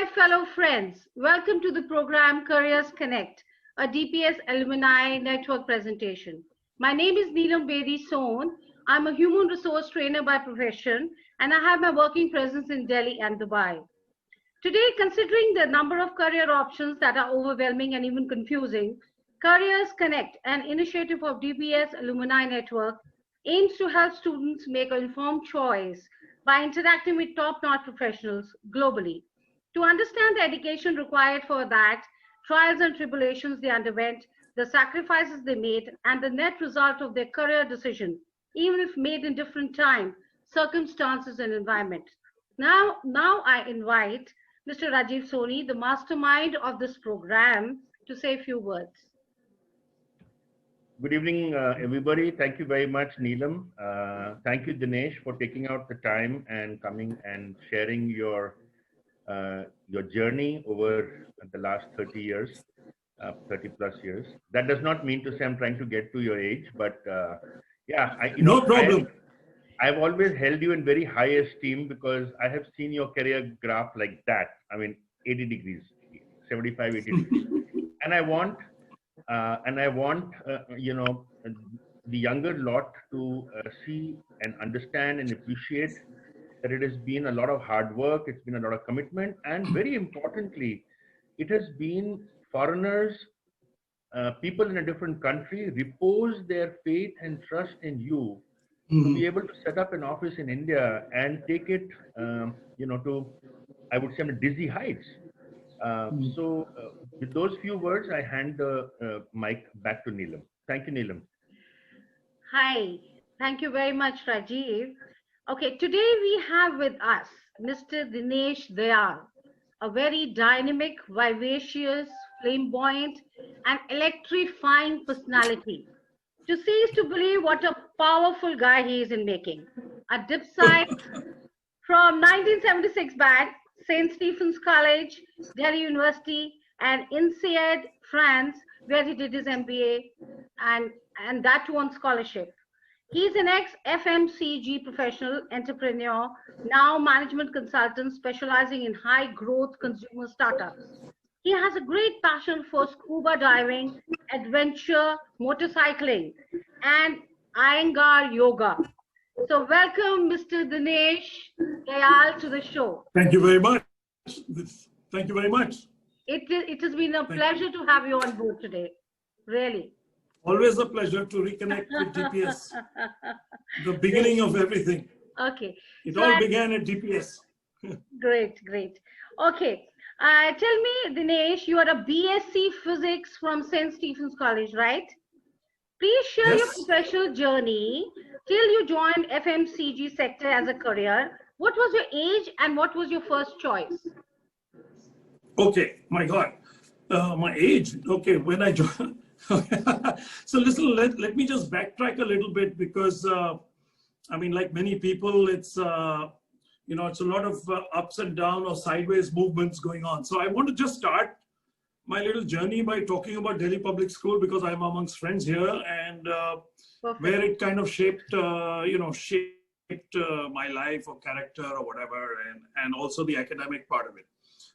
my fellow friends. Welcome to the program Careers Connect, a DPS Alumni Network presentation. My name is Neelam Bedi Son. I'm a human resource trainer by profession, and I have my working presence in Delhi and Dubai. Today, considering the number of career options that are overwhelming and even confusing, Careers Connect, an initiative of DPS Alumni Network, aims to help students make an informed choice by interacting with top-notch professionals globally. To understand the education required for that, trials and tribulations they underwent, the sacrifices they made, and the net result of their career decision, even if made in different time, circumstances, and environment. Now I invite Mr. Rajiv Soni, the mastermind of this program, to say a few words. Good evening, everybody. Thank you very much, Neelam. Thank you, Dinesh, for taking out the time and coming and sharing your journey over the last 30 years, 30 plus years. That does not mean to say I'm trying to get to your age, but yeah, no problem. I've always held you in very high esteem because I have seen your career graph like that. I mean, 80 degrees, 75, 80 degrees. And I want, you know, the younger lot to see and understand and appreciate that it has been a lot of hard work, it's been a lot of commitment, and very importantly, it has been foreigners, people in a different country repose their faith and trust in you to be able to set up an office in India and take it, you know, to, I would say, dizzy heights. So with those few words, I hand the mic back to Neelam. Thank you, Neelam. Hi, thank you very much, Rajiv. Okay, today we have with us Mr. Dinesh Dayal, a very dynamic, vivacious, flamboyant, and electrifying personality. To see is to believe what a powerful guy he is in making. A dip site from 1976 batch, St. Stephen's College, Delhi University, and Insead, France, where he did his MBA, and that too on scholarship. He's an ex-FMCG professional entrepreneur, now management consultant specializing in high-growth consumer startups. He has a great passion for scuba diving, adventure, motorcycling, and Iyengar yoga. So welcome, Mr. Dinesh Dayal, to the show. Thank you very much. Thank you very much. It has been a pleasure to have you on board today, really. Always a pleasure to reconnect with DPS. The beginning of everything. Okay. It all began at DPS. Great, great. Okay. Tell me, Dinesh, you are a BSc Physics from St. Stephen's College, right? Please share your professional journey till you joined FMCG sector as a career. What was your age and what was your first choice? Okay, my God. My age. Okay, when I joined. So listen, let me just backtrack a little bit because, I mean, like many people, it's, you know, it's a lot of ups and downs or sideways movements going on. So I want to just start my little journey by talking about Delhi Public School because I'm amongst friends here and where it kind of shaped, you know, my life or character or whatever, and also the academic part of it.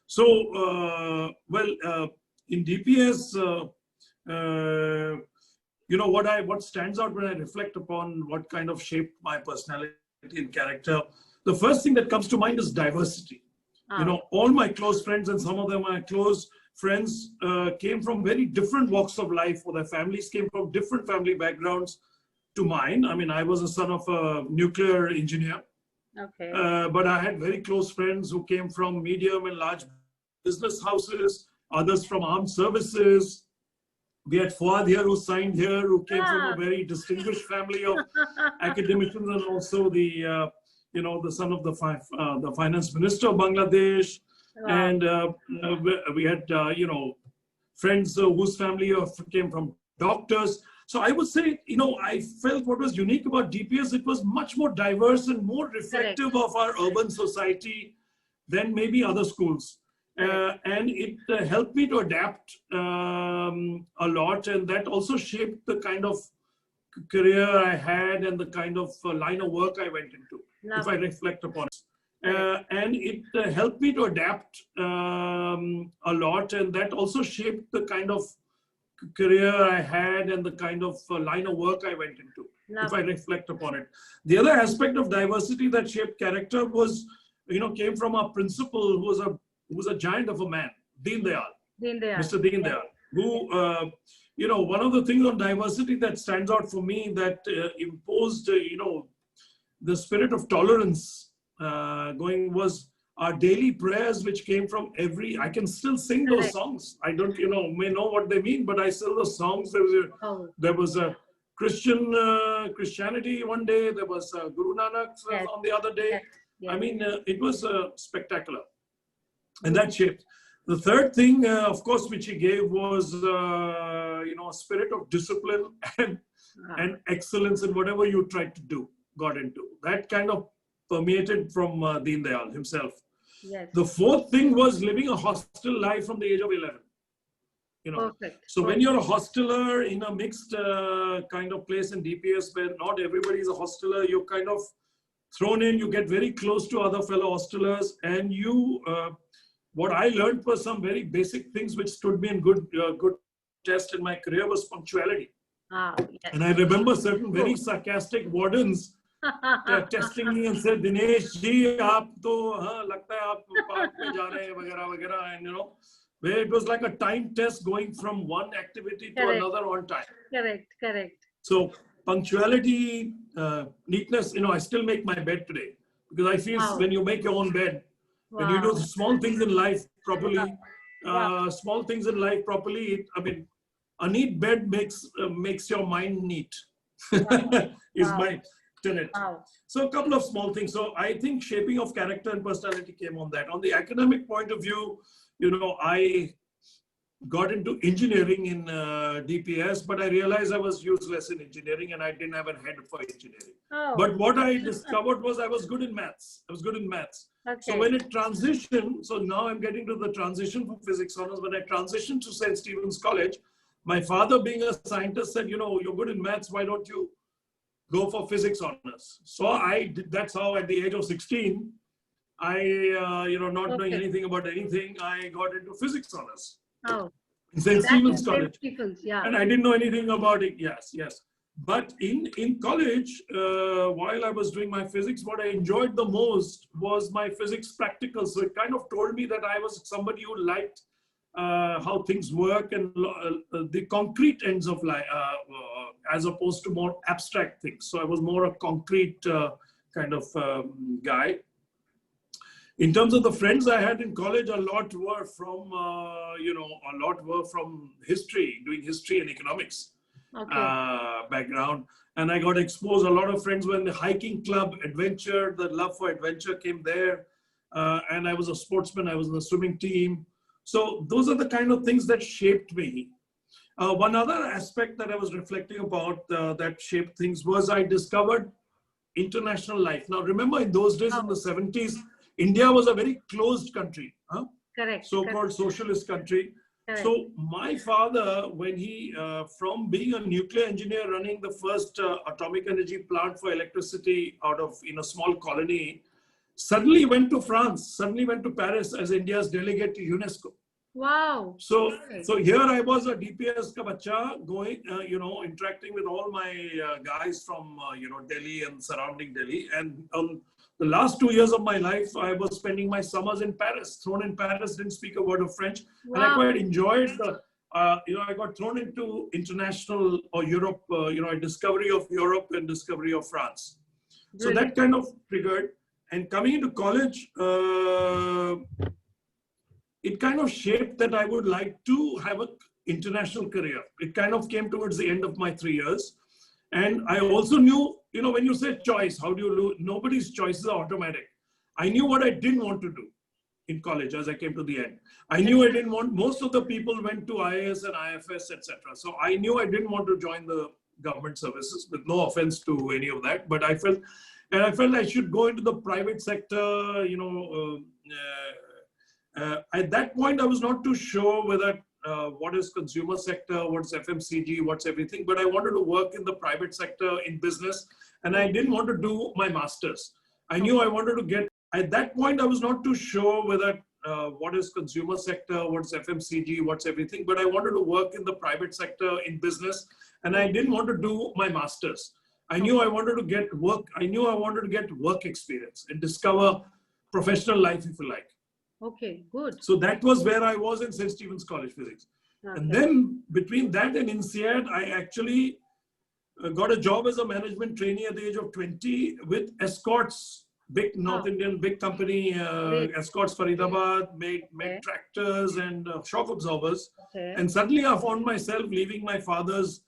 So, well, in DPS, you know, what stands out when I reflect upon what kind of shaped my personality and character, the first thing that comes to mind is diversity. You know, all my close friends, and some of them are close friends, came from very different walks of life, or their families came from different family backgrounds to mine. I mean, I was a son of a nuclear engineer. Okay. But I had very close friends who came from medium and large business houses, others from armed services. We had Fuad here who signed here, who came from a very distinguished family of academicians, and also the, you know, the son of the finance minister of Bangladesh. And we had, you know, friends whose family came from doctors. So I would say, you know, I felt what was unique about DPS, it was much more diverse and more reflective of our urban society than maybe other schools. And it helped me to adapt a lot, and that also shaped the kind of career I had and the kind of line of work I went into, if I reflect upon it. And it helped me to adapt a lot, and that also shaped the kind of career I had and the kind of line of work I went into. If I reflect upon it, the other aspect of diversity that shaped character was, came from our principal, who was a giant of a man, Dayal. Mr. Dayal, who, one of the things on diversity that stands out for me that imposed, the spirit of tolerance going was our daily prayers, which came from I can still sing those songs. I don't, may know what they mean, but I still those songs. There was a Christianity one day. There was Guru Nanak on the other day. I mean, it was spectacular. And that shaped. The third thing, of course, which he gave was, a spirit of discipline and excellence in whatever you tried to do, got into. That kind of permeated from Deen Dayal himself. Yes. The fourth thing was living a hostel life from the age of 11. Perfect. So when you're a hosteler in a mixed kind of place in DPS where not everybody is a hosteler, you're kind of thrown in, you get very close to other fellow hostelers, and what I learned was some very basic things which stood me in good test in my career was punctuality. Yes. And I remember certain very sarcastic wardens testing me and said, Dinesh ji, aap to lagta hai aap park mein ja rahe hain, vagara vagara, and where it was like a time test going from one activity to another on time. Correct. So punctuality, neatness, I still make my bed today because I feel when you make your own bed, when you do small things in life properly, a neat bed makes your mind neat. Is my tenet. So a couple of small things. So I think shaping of character and personality came on that. On the academic point of view, I got into engineering in DPS, but I realized I was useless in engineering and I didn't have a head for engineering. But what I discovered was I was good in maths. Okay. So when it transitioned, so now I'm getting to the transition from physics honors. When I transitioned to St. Stephen's College, my father being a scientist said, you're good in maths, why don't you go for physics honors? So I did, that's how at the age of 16, I, not knowing anything about anything, I got into physics honors. In St. Stephen's College. And I didn't know anything about it. Yes. But in college, while I was doing my physics, what I enjoyed the most was my physics practical. So it kind of told me that I was somebody who liked how things work and the concrete ends of life, as opposed to more abstract things. So I was more a concrete kind of guy. In terms of the friends I had in college, a lot were from, history, doing history and economics background. And I got exposed, a lot of friends were in the hiking club, adventure, the love for adventure came there. And I was a sportsman, I was in the swimming team. So those are the kind of things that shaped me. One other aspect that I was reflecting about that shaped things was I discovered international life. Now, remember in those days in the 70s, India was a very closed country, so-called socialist country. Correct. So my father, when he, from being a nuclear engineer running the first atomic energy plant for electricity in a small colony, suddenly went to France, suddenly went to Paris as India's delegate to UNESCO. Wow. So here I was a DPS ka bacha going, interacting with all my guys from, Delhi and surrounding Delhi. And the last 2 years of my life, I was spending my summers in Paris, thrown in Paris, didn't speak a word of French. Wow. And I quite enjoyed I got thrown into international or Europe, a discovery of Europe and discovery of France. So that kind of triggered. And coming into college, it kind of shaped that I would like to have an international career. It kind of came towards the end of my 3 years. And I also knew, when you say choice, how do you do? Nobody's choices are automatic. I knew what I didn't want to do in college as I came to the end. I knew I didn't want, most of the people went to IAS and IFS, etc. So I knew I didn't want to join the government services, with no offense to any of that. But I felt I should go into the private sector, at that point, I was not too sure whether what is consumer sector, what's FMCG, what's everything, but I wanted to work in the private sector in business, and I didn't want to do my master's. I knew I wanted to get at that point, I was not too sure whether what is consumer sector, what's FMCG, what's everything, but I wanted to work in the private sector in business, and I didn't want to do my master's. I knew I wanted to get work. I knew I wanted to get work experience and discover professional life, if you like. Okay, good. So that was where I was in St. Stephen's College Physics. Okay. And then between that and Insead, I actually got a job as a management trainee at the age of 20 with Escorts, big North Indian, big company, Escorts Faridabad, made tractors and shock absorbers. Okay. And suddenly I found myself leaving my father's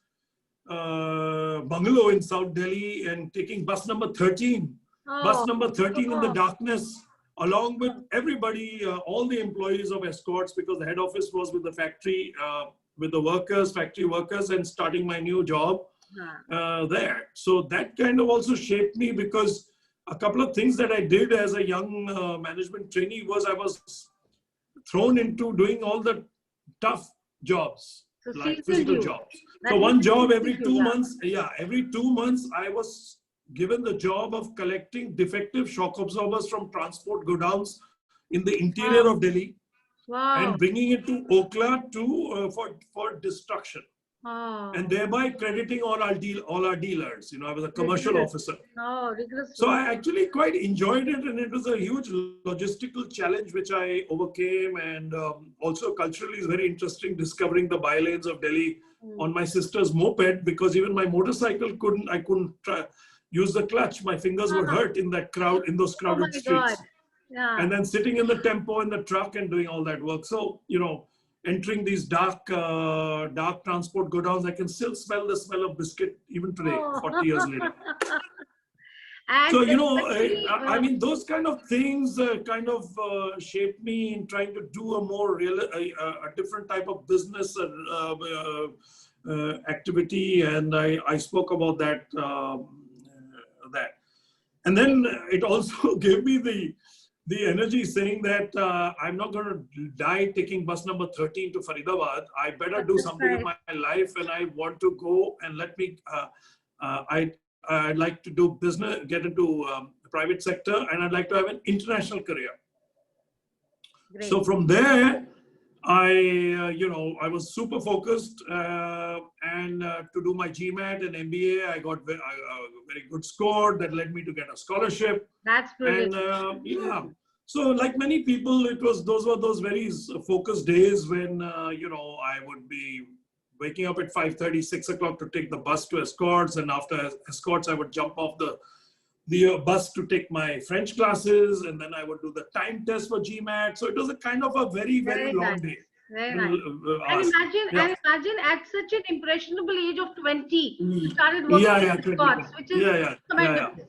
bungalow in South Delhi and taking bus number 13. Bus number 13 in the darkness, along with everybody, all the employees of Escorts, because the head office was with the factory, with the workers, factory workers, and starting my new job there. So that kind of also shaped me, because a couple of things that I did as a young management trainee was I was thrown into doing all the tough jobs, so like physical jobs. So one job every 2 months, every 2 months I was given the job of collecting defective shock absorbers from transport godowns in the interior of Delhi and bringing it to Okla to for destruction. And thereby crediting all our dealers. You know, I was a commercial officer. So I actually quite enjoyed it, and it was a huge logistical challenge which I overcame, and also culturally is very interesting discovering the bylanes of Delhi on my sister's moped, because even my motorcycle I couldn't use the clutch. My fingers were hurt in that crowd, in those crowded streets. And then sitting in the tempo in the truck and doing all that work. So, you know, entering these dark transport godowns, I can still smell the smell of biscuit even today, 40 years later. So, you know, I mean, those kind of things kind of shaped me in trying to do a more a different type of business activity. And I spoke about that. And then it also gave me the energy, saying that I'm not going to die taking bus number 13 to Faridabad. I better do something in my life, and I want to go and let me, I'd like to do business, get into the private sector, and I'd like to have an international career. Great. So from there, I was super focused, and to do my GMAT and MBA, I got a very good score that led me to get a scholarship. That's brilliant. And so like many people, those were those very focused days when I would be waking up at 5:30, 6 o'clock to take the bus to Escorts, and after Escorts, I would jump off the bus to take my French classes, and then I would do the time test for GMAT. So it was a kind of a very, very long day. Very nice. And imagine at such an impressionable age of 20, you started working at Escorts, which is commendable.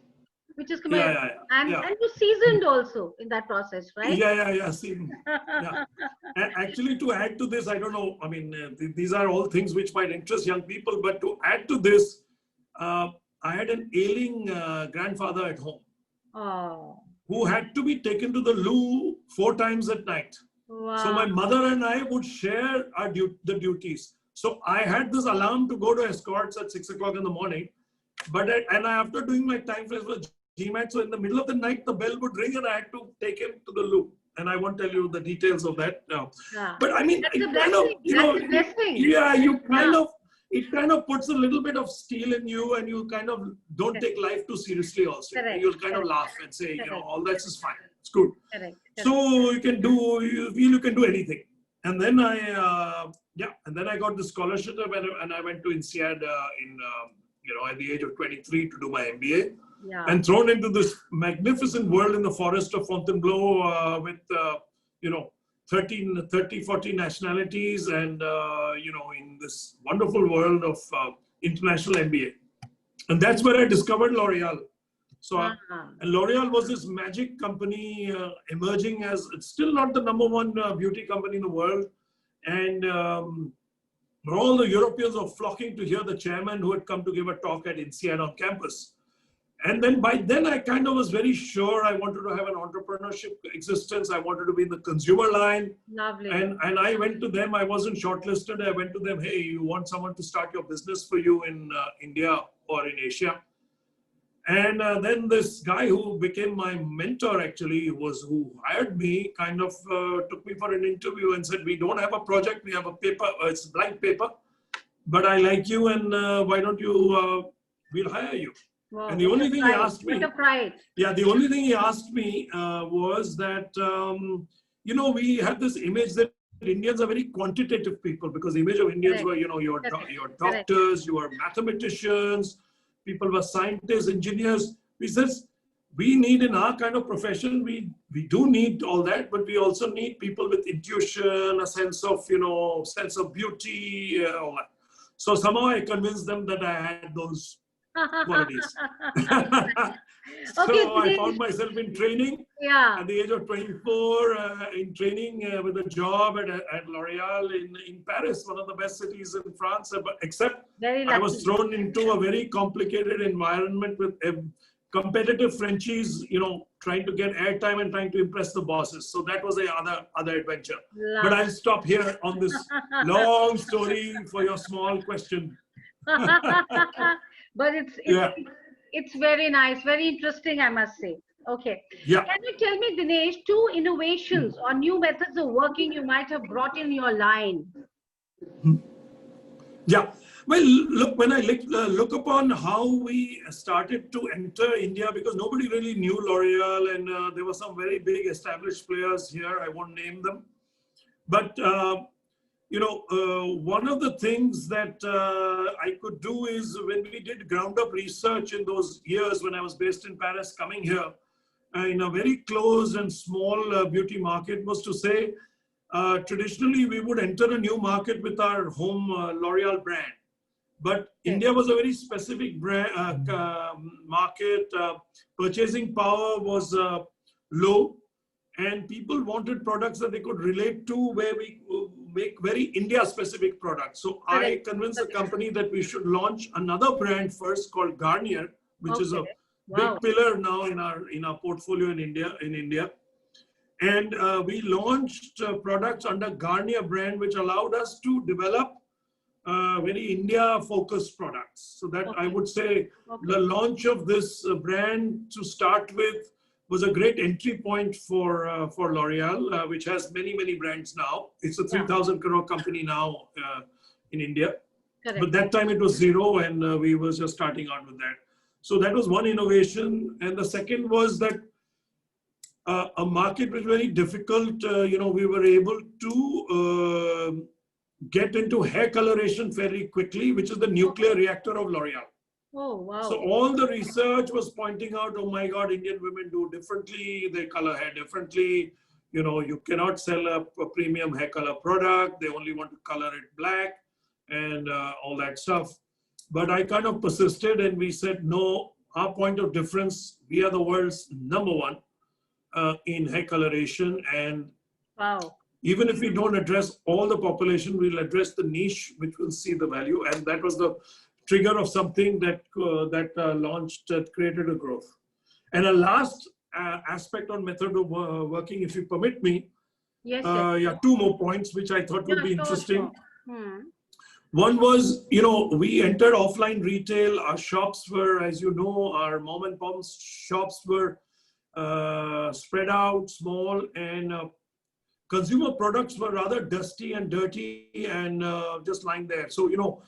Which is commendable. And you seasoned also in that process, right? Seasoned. And actually, to add to this, I don't know, I mean, these are all things which might interest young people, but to add to this, I had an ailing grandfather at home who had to be taken to the loo 4 times at night. So my mother and I would share the duties. So I had this alarm to go to Escorts at 6 o'clock in the morning, but after doing my time frames for GMAT, so in the middle of the night, the bell would ring and I had to take him to the loo. And I won't tell you the details of that now. But I mean, it kind of puts a little bit of steel in you, and you kind of don't take life too seriously also. You'll kind of laugh and say, all that is fine. It's good. So you feel you can do anything. And then I got the scholarship, and I went to Insead at the age of 23 to do my MBA. And thrown into this magnificent world in the forest of Fontainebleau with 40 nationalities, and in this wonderful world of international MBA. And that's where I discovered L'Oreal. So and L'Oreal was this magic company emerging as, it's still not the #1 beauty company in the world, and all the Europeans were flocking to hear the chairman who had come to give a talk at Insead on campus. And then by then, I kind of was very sure I wanted to have an entrepreneurship existence. I wanted to be in the consumer line. Lovely. And I went to them. I wasn't shortlisted. I went to them, hey, you want someone to start your business for you in India or in Asia? And then this guy who became my mentor, actually, who hired me, kind of took me for an interview and said, we don't have a project, we have a paper, it's blank paper, but I like you, and why don't you, we'll hire you. Wow, And the only thing he asked me, the only thing he asked me was that, you know, we have this image that Indians are very quantitative people, because the image of Indians were, you know, your doctors, your mathematicians, people were scientists, engineers. He says, we need, in our kind of profession, we do need all that, but we also need people with intuition, a sense of, you know, sense of beauty, all that. So somehow I convinced them that I had those qualities. So I found myself in training at the age of 24, in training with a job at L'Oreal in Paris, one of the best cities in France. Except I was thrown into a very complicated environment with competitive Frenchies, you know, trying to get airtime and trying to impress the bosses. So that was the other adventure. But I'll stop here on this long story for your small question. But it's very nice, very interesting, I must say. Okay. Yeah. Can you tell me, Dinesh, 2 innovations or new methods of working you might have brought in your line? Yeah. Well, look, when I look upon how we started to enter India, because nobody really knew L'Oreal, and there were some very big established players here. I won't name them. But you know, one of the things that I could do is, when we did ground up research in those years when I was based in Paris, coming here in a very closed and small beauty market, was to say, traditionally we would enter a new market with our home L'Oreal brand. But India was a very specific brand, market. Purchasing power was low, and people wanted products that they could relate to, where we make very India-specific products. So I convinced the company that we should launch another brand first, called Garnier, which is a big pillar now in our portfolio in India. And we launched products under Garnier brand, which allowed us to develop very India-focused products. So that I would say the launch of this brand to start with was a great entry point for L'Oreal, which has many brands now. It's a 3,000 crore company now in India. But that time it was zero, and we were just starting out with that. So that was one innovation. And the second was that a market was very difficult. You know, we were able to get into hair coloration fairly quickly, which is the nuclear reactor of L'Oreal. Oh, wow. So all the research was pointing out, oh my God, Indian women do differently. They color hair differently. You know, you cannot sell a premium hair color product. They only want to color it black and all that stuff. But I kind of persisted, and we said, no, our point of difference, we are the world's #1 in hair coloration. And even if we don't address all the population, we'll address the niche, which will see the value. And that was the trigger of something that launched, that created a growth. And a last aspect on method of working, if you permit me. Yes. Yeah, 2 more points, which I thought would be interesting. One was, you know, we entered offline retail. Our shops were, as you know, our mom and pop shops were spread out, small, and consumer products were rather dusty and dirty and just lying there. So, you know,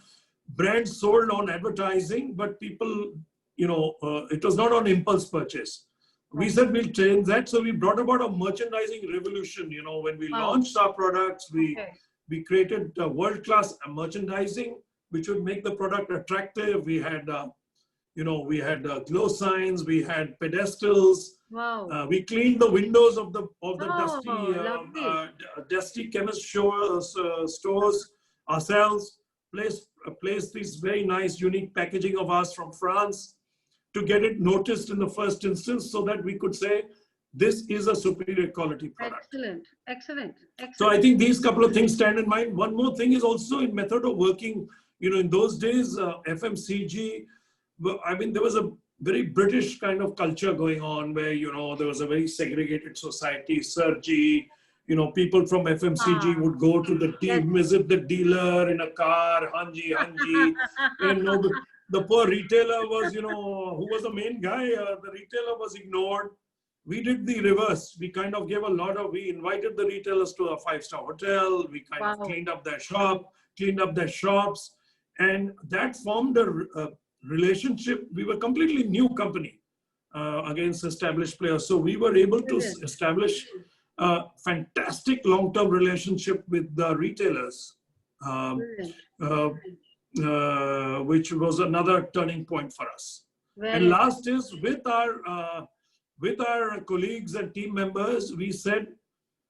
brands sold on advertising, but people, you know, it was not on impulse purchase. We said we'll change that. So we brought about a merchandising revolution. You know, when we launched our products, we created world-class merchandising, which would make the product attractive. We had, you know, we had glow signs, we had pedestals. We cleaned the windows of the dusty chemist stores ourselves. Placed this very nice, unique packaging of ours from France to get it noticed in the first instance, so that we could say this is a superior quality product. Excellent. So I think these couple of things stand in mind. One more thing is also in method of working. You know, in those days, FMCG, I mean, there was a very British kind of culture going on, where, you know, there was a very segregated society, Sergi. You know, people from FMCG would go to visit the dealer in a car, hanji. And the poor retailer was, who was the main guy, the retailer was ignored. We did the reverse. We kind of gave we invited the retailers to a 5-star hotel. We kind of cleaned up their shops, and that formed a relationship. We were a completely new company against established players. So we were able to establish a fantastic long-term relationship with the retailers, which was another turning point for us. And last is with our colleagues and team members, we said,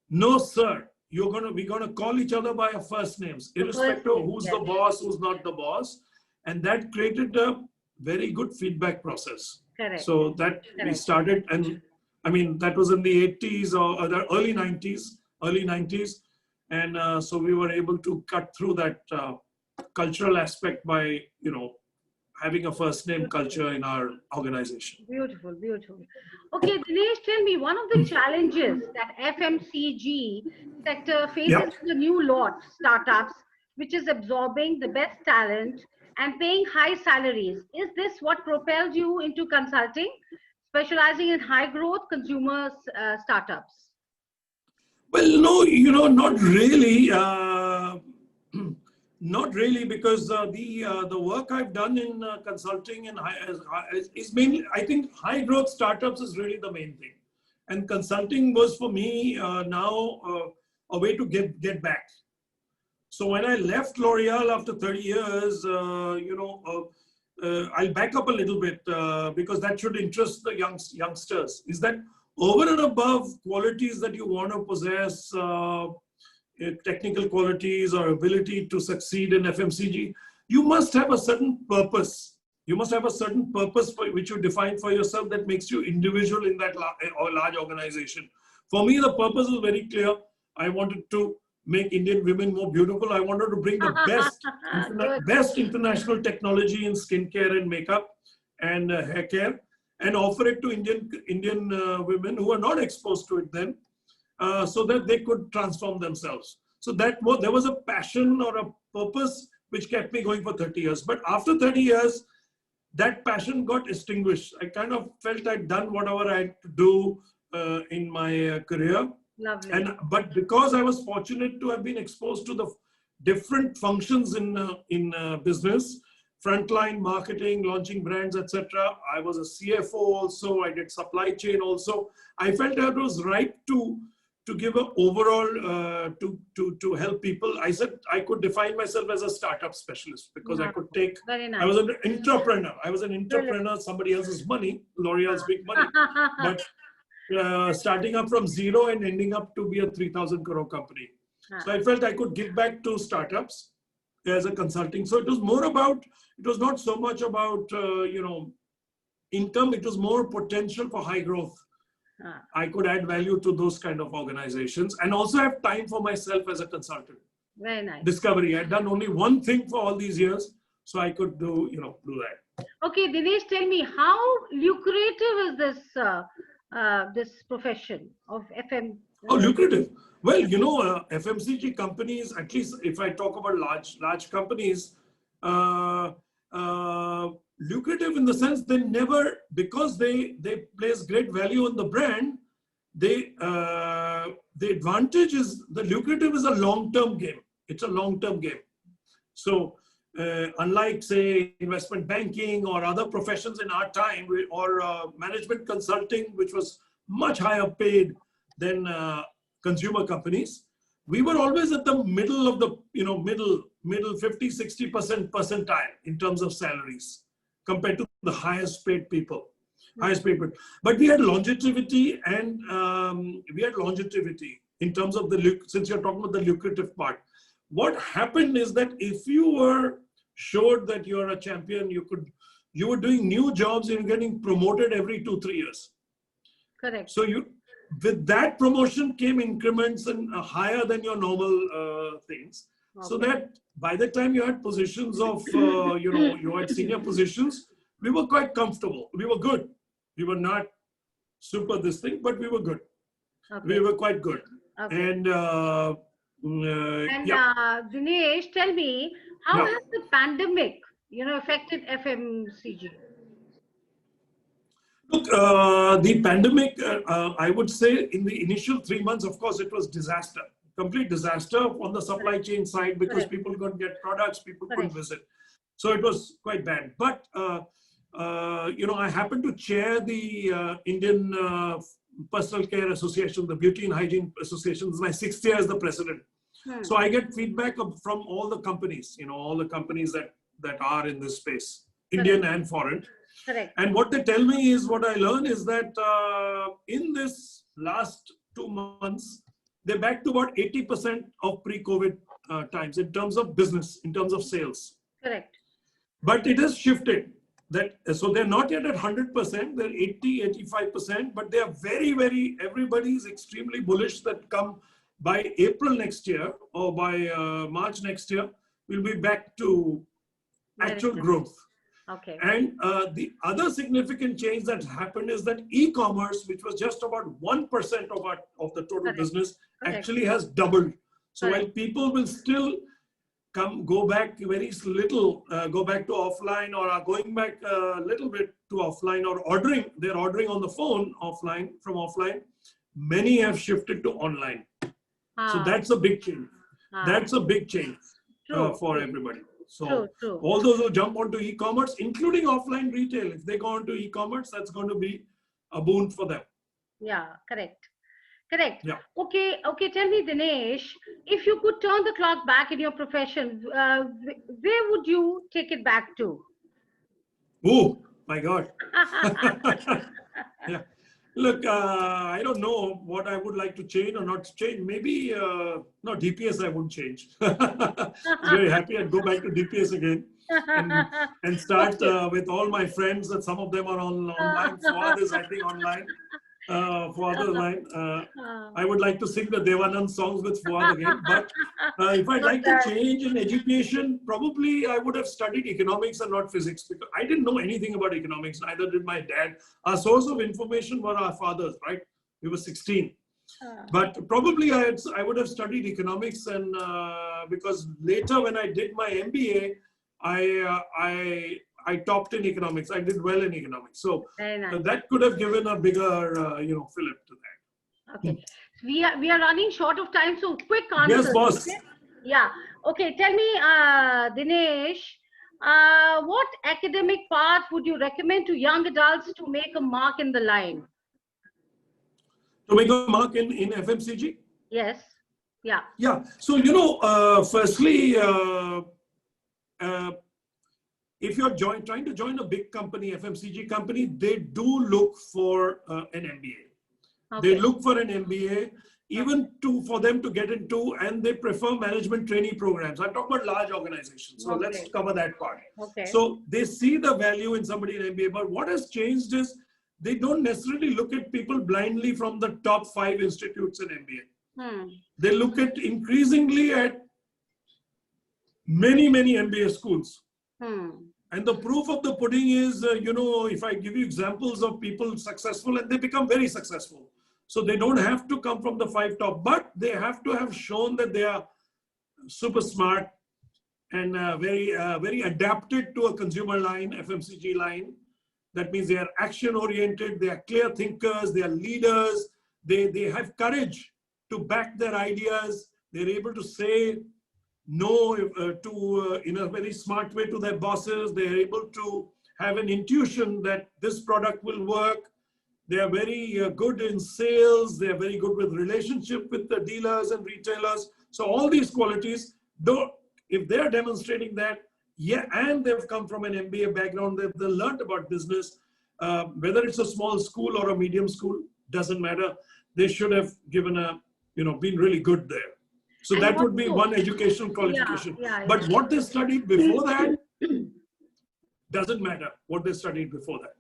no, sir, we're gonna call each other by our first names, irrespective of who's the boss, who's not the boss. And that created a very good feedback process. Correct. So that we started, and I mean, that was in the 80s or the early 90s. And so we were able to cut through that cultural aspect by, having a first name culture in our organization. Beautiful, beautiful. Okay, Dinesh, tell me, one of the challenges that FMCG sector faces is the new lot startups, which is absorbing the best talent and paying high salaries. Is this what propelled you into consulting, specializing in high growth consumer startups? Well, no, not really. Not really, because the work I've done in consulting and is mainly, I think high growth startups is really the main thing. And consulting was for me now a way to get back. So when I left L'Oreal after 30 years, I'll back up a little bit because that should interest the youngsters. Is that over and above qualities that you want to possess, technical qualities or ability to succeed in FMCG, you must have a certain purpose. You must have a certain purpose which you define for yourself that makes you individual in that large organization. For me, the purpose is very clear. I wanted to make Indian women more beautiful. I wanted to bring the best international technology in skincare and makeup and hair care, and offer it to Indian women who are not exposed to it then, so that they could transform themselves. So there was a passion or a purpose which kept me going for 30 years. But after 30 years, that passion got extinguished. I kind of felt I'd done whatever I had to do in my career. Lovely. But because I was fortunate to have been exposed to the different functions in business, frontline marketing, launching brands, etc. I was a CFO also. I did supply chain also. I felt that it was right to give an overall to help people. I said I could define myself as a startup specialist because I could take. Very nice. I was an entrepreneur. I was an entrepreneur. Somebody else's money, L'Oreal's big money, but starting up from zero and ending up to be a 3,000 crore company. So I felt I could give back to startups as a consulting. So it was more about. It was not so much about income. It was more potential for high growth. I could add value to those kind of organizations and also have time for myself as a consultant. Very nice. Discovery. I'd done only one thing for all these years, so I could do that. Okay, Dinesh, tell me, how lucrative is this profession of FM? Oh, lucrative. Well, FMCG companies, at least if I talk about large companies, lucrative in the sense they never, because they place great value on the brand, the advantage is the lucrative is a long-term game. It's a long-term game. So unlike say investment banking or other professions in our time, or management consulting, which was much higher paid than consumer companies, we were always at the middle of the middle 50-60% percentile in terms of salaries compared to the highest paid people. But we had longevity, and in terms of since you're talking about the lucrative part. What happened is that if you were showed that you're a champion, you were doing new jobs and getting promoted every 2-3 years. Correct. So with that promotion came increments and higher than your normal things. Okay. So that by the time you had positions of, you had senior positions, we were quite comfortable. We were good. We were not super this thing, but we were good. Okay. We were quite good. Okay. And Dinesh, tell me, how has the pandemic affected FMCG? Look, the pandemic, I would say in the initial 3 months, of course, it was disaster, complete disaster on the supply chain side because Correct. people couldn't get products, people couldn't Correct. visit. So it was quite bad. But, I happen to chair the Indian Personal Care Association, the Beauty and Hygiene Association. This is my 6th year as the president. So I get feedback from all the companies, all the companies that are in this space, Indian and foreign. Correct. And what they tell me is, what I learn is that in this last 2 months, they're back to about 80% of pre-COVID times in terms of business, in terms of sales. Correct. But it has shifted. So they're not yet at 100%, they're 80, 85%, but they are very, everybody is extremely bullish that come by April next year or by March next year, we'll be back to actual growth. Okay. And the other significant change that happened is that e-commerce, which was just about 1% of the total business, actually has doubled. So while people will still go back very little, go back to offline, or are going back a little bit to offline, or they're ordering on the phone from offline, many have shifted to online. So that's a big change. That's a big change for everybody. So all those who jump onto e-commerce, including offline retail, if they go onto e-commerce, that's going to be a boon for them. Yeah, correct. Yeah. Okay. Tell me, Dinesh, if you could turn the clock back in your profession, where would you take it back to? Oh, my God. Yeah. Look, I don't know what I would like to change or not change. Maybe, no, DPS I wouldn't change. Very happy I'd go back to DPS again and start with all my friends. That some of them are online. Fuad is, I think, online. Fuad is online. I would like to sing the Devanand songs with Fuad again. But if I'd like to change in education, probably I would have studied economics and not physics, because I didn't know anything about economics. Neither did my dad. Our source of information were our fathers, right? We were 16. But probably I would have studied economics, and because later when I did my MBA, I topped in economics. I did well in economics. So that could have given a bigger, fillip to that. Okay. We are running short of time, so quick answers. Yes, boss. Okay? Yeah. Okay. Tell me, Dinesh, what academic path would you recommend to young adults to make a mark in the line? To make a mark in FMCG? Yes. Yeah. Yeah. So, firstly, if you're trying to join a big company, FMCG company, they do look for an MBA. Okay. They look for an MBA, even for them to get into, and they prefer management trainee programs. I'm talking about large organizations. So let's cover that part. Okay. So they see the value in somebody in MBA, but what has changed is they don't necessarily look at people blindly from the top 5 institutes in MBA. They look at increasingly at many MBA schools. And the proof of the pudding is, if I give you examples of people successful, and they become very successful. So they don't have to come from the 5 top, but they have to have shown that they are super smart and very adapted to a consumer line, FMCG line. That means they are action oriented, they are clear thinkers, they are leaders, they have courage to back their ideas. They're able to say no in a very smart way to their bosses. They're able to have an intuition that this product will work. They are very good in sales. They are very good with relationship with the dealers and retailers. So all these qualities, though, if they're demonstrating that, and they've come from an MBA background, they've learned about business, whether it's a small school or a medium school, doesn't matter. They should have been really good there. So that would be one educational qualification. But what they studied before that doesn't matter. What they studied before that.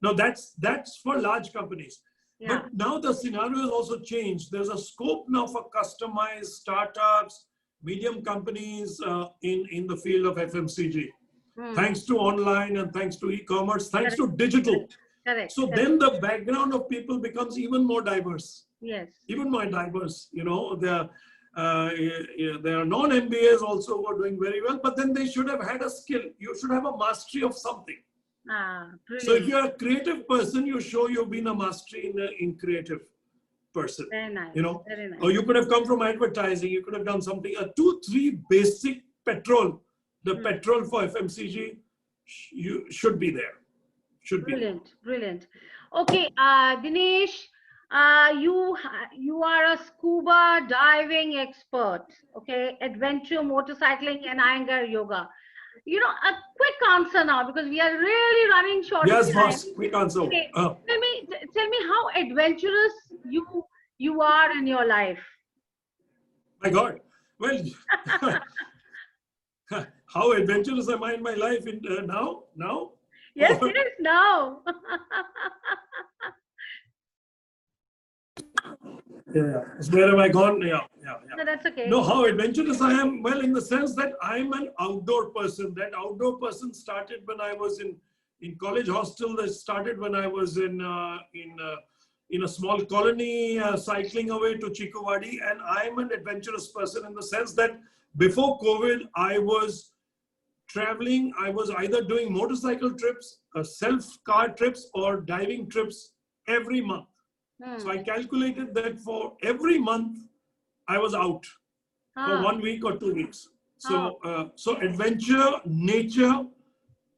Now that's for large companies. But now the scenario has also changed. There's a scope now for customized startups, medium companies in the field of FMCG. Thanks to online and thanks to e-commerce, thanks to digital. So then the background of people becomes even more diverse. Yes. Even more diverse. There are non-MBAs also who are doing very well, but then they should have had a skill. You should have a mastery of something. So if you're a creative person, you show you've been a mastery in creative person. Very nice. You know, very nice. or you could have come from advertising. You could have done something. 2-3 basic petrol. The petrol for FMCG, you should be there. Should be. Brilliant, brilliant. Okay, Dinesh, you are a scuba diving expert. Okay, adventure motorcycling and Iyengar yoga. You know, a quick answer now because we are really running short. Yes, of time. boss. Quick answer. Okay. Tell me how adventurous you are in your life. My God. Well, how adventurous am I in my life now? Now? Yes, yes, now. Yeah. Where have I gone? Yeah. No, that's okay. No, how adventurous I am? Well, in the sense that I'm an outdoor person. That outdoor person started when I was in college hostel. That started when I was in a small colony, cycling away to Chikowadi. And I'm an adventurous person in the sense that before COVID, I was traveling. I was either doing motorcycle trips, self-car trips, or diving trips every month. So I calculated that for every month, I was out for 1 week or 2 weeks. So, so adventure, nature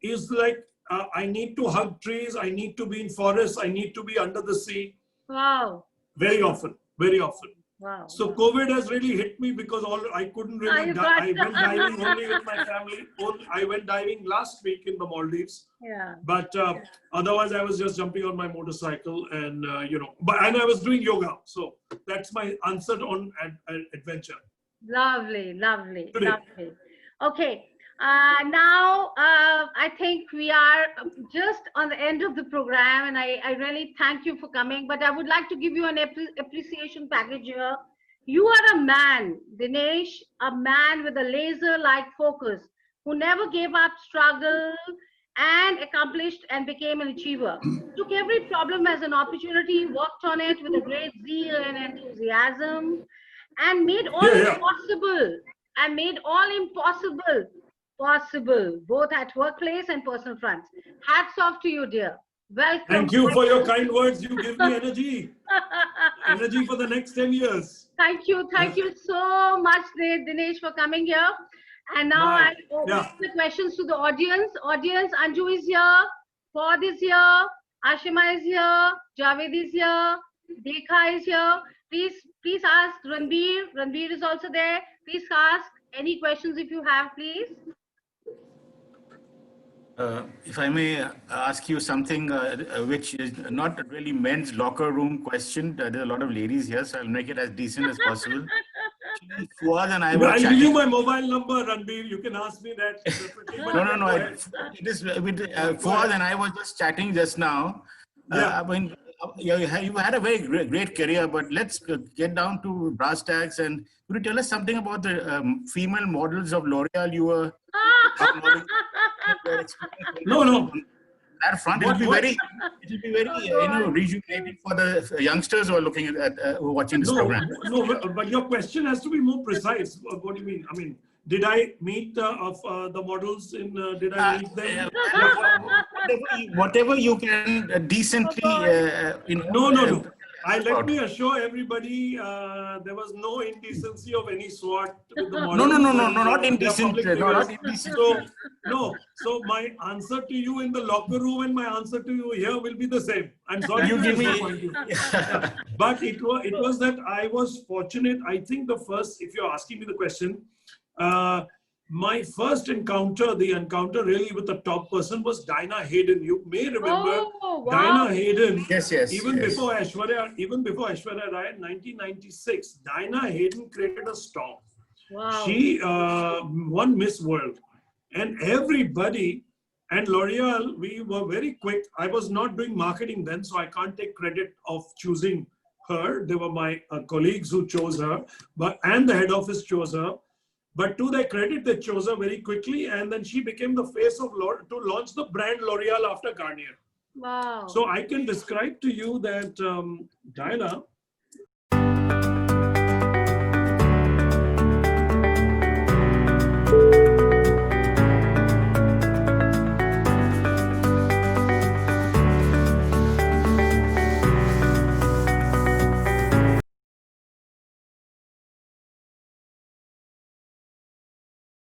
is like, I need to hug trees. I need to be in forests. I need to be under the sea. Wow. Very often, very often. Wow. So COVID has really hit me because I couldn't really dive. I went diving only with my family. I went diving last week in the Maldives. Yeah. But otherwise, I was just jumping on my motorcycle and, and I was doing yoga. So that's my answer on adventure. Lovely, lovely, lovely. Okay. Now, I think we are just on the end of the program, and I really thank you for coming. But I would like to give you an appreciation package here. You are a man, Dinesh, a man with a laser-like focus who never gave up, struggled, and accomplished and became an achiever. Took every problem as an opportunity, worked on it with a great zeal and enthusiasm, and made all impossible. And made all impossible possible, both at workplace and personal fronts. Hats off to you, dear. Welcome. Thank you for your kind words. You give me energy. Energy for the next 10 years. Thank you so much, Dinesh, for coming here. And now I open the questions to the audience. Audience, Anju is here, Ford is here, Ashima is here, Javed is here, Dekha is here. Please ask Ranbir. Ranbir is also there. Please ask any questions if you have, please. If I may ask you something which is not really men's locker room question. There are a lot of ladies here, so I'll make it as decent as possible. Fuad and I were I'll chatting. give you my mobile number, Ranbir. You can ask me that. No. It is with Fuad and I was just chatting just now. I mean, you had a very great career, but let's get down to brass tacks. And could you tell us something about the female models of L'Oreal you were? No. That front, it'll be very rejuvenating for the youngsters who are looking at who are watching this program. No, but your question has to be more precise. What do you mean? I mean, did I meet the models did I meet them? Whatever you can decently, No. Let me assure everybody, there was no indecency of any sort with the models. No, not indecent. So my answer to you in the locker room and my answer to you here will be the same. I'm sorry to disappoint you. But it was that I was fortunate. I think if you're asking me the question, my first encounter, the encounter really with the top person was Dinah Hayden. You may remember Dinah Hayden. Yes. Before Aishwarya Rai in 1996, Dinah Hayden created a storm. Wow. She won Miss World. And everybody, and L'Oreal, we were very quick. I was not doing marketing then, so I can't take credit of choosing her. They were my colleagues who chose her, and the head office chose her. But to their credit, they chose her very quickly, and then she became the face of to launch the brand L'Oreal after Garnier. Wow. So I can describe to you that Dinah